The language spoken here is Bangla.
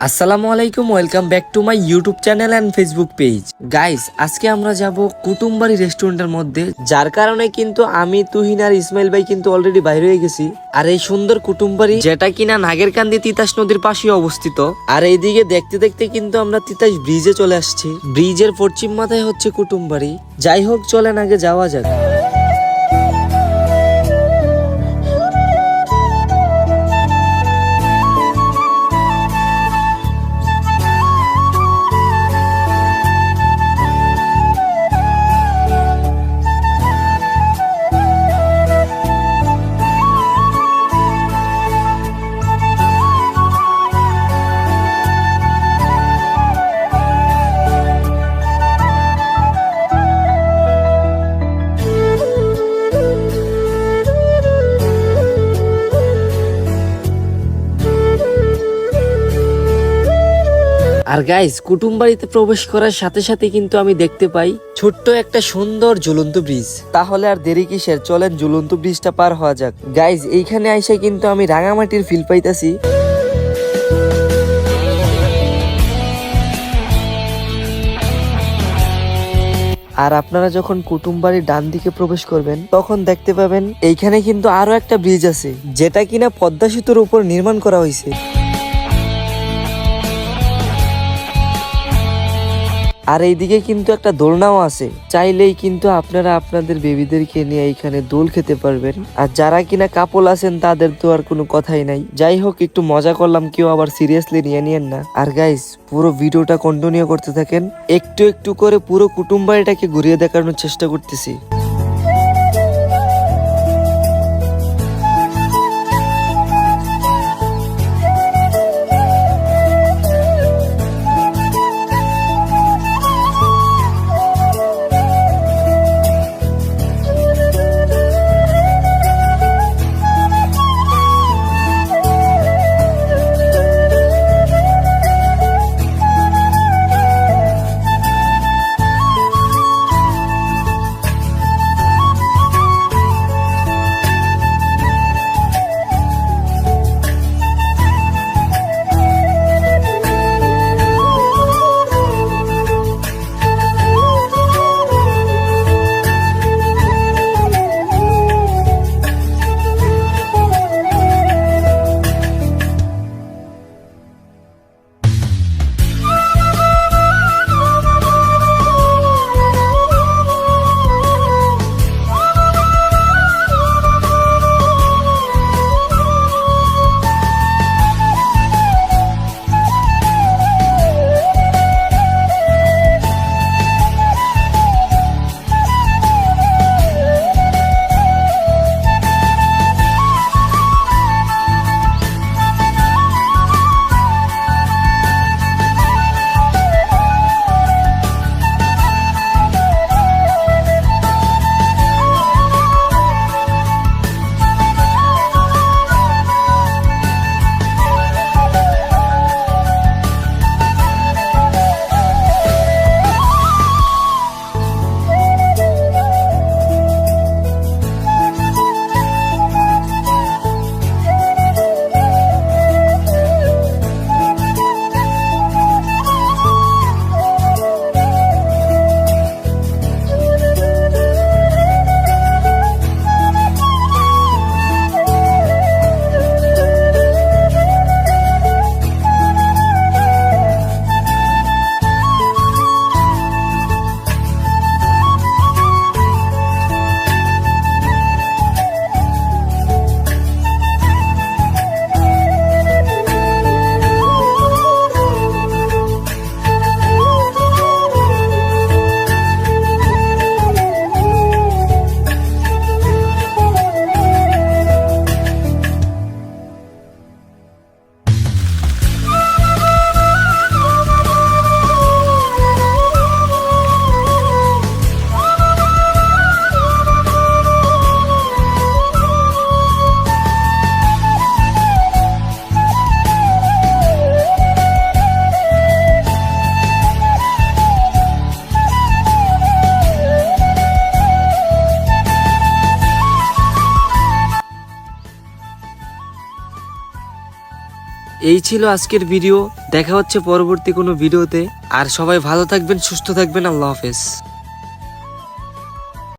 আসসালামু আলাইকুম, welcome back to my YouTube channel and Facebook page. Guys, আজকে আমরা যাব কুটুমবাড়ি রেস্টুরেন্টের মধ্যে, যার কারণে কিন্তু আমি, তুহিন আর ইসমাইল ভাই কিন্তু অলরেডি বাইরে হয়ে গেছি। আর এই সুন্দর কুটুমবাড়ি, যেটা কিনা নাগেরকান্দি তিতাস নদীর পাশে অবস্থিত। আর এইদিকে দেখতে দেখতে কিন্তু আমরা তিতাস ব্রিজে চলে আসছি। ব্রিজের পশ্চিম মাথায় হচ্ছে কুটুমবাড়ি। যাই হোক, চলেন আগে যাওয়া যাক। আর গাইস, কুটুমবাড়িতে প্রবেশ করার সাথে সাথে কিন্তু আমি দেখতে পাই ছোট্ট একটা সুন্দর ঝুলন্ত ব্রিজ। তাহলে আর দেরি কিসের, চলেন ঝুলন্ত ব্রিজটা পার হওয়া যাক। গাইস, এইখানে আইসা কিন্তু আমি রাঙামাটির ফিল পাইতাছি। আর আপনারা যখন কুটুমবাড়ির ডান দিকে প্রবেশ করবেন, তখন দেখতে পাবেন এইখানে কিন্তু আরো একটা ব্রিজ আছে, যেটা কিনা পদ্মা সেতুর উপর নির্মাণ করা হয়েছে। আর এইদিকে কিন্তু একটা দোলনাও আছে, চাইলেই কিন্তু আপনারা আপনাদের বেবিদেরকে নিয়ে এইখানে দোল খেতে পারবেন। আর যারা কিনা কাপল আছেন, তাদের তো আর কোনো কথাই নাই। যাই হোক, একটু মজা করলাম, কেউ আবার সিরিয়াসলি নিয়ে নিয়েন না। আর গাইস, পুরো ভিডিওটা কন্টিনিউ করতে থাকেন। একটু একটু করে পুরো কুটুমবাড়িটাকে ঘুরিয়ে দেখানোর চেষ্টা করতেছি। এই ছিল আজকের ভিডিও, দেখা হচ্ছে পরবর্তী কোনো ভিডিওতে। আর সবাই ভালো থাকবেন, সুস্থ থাকবেন, আল্লাহ হাফেজ।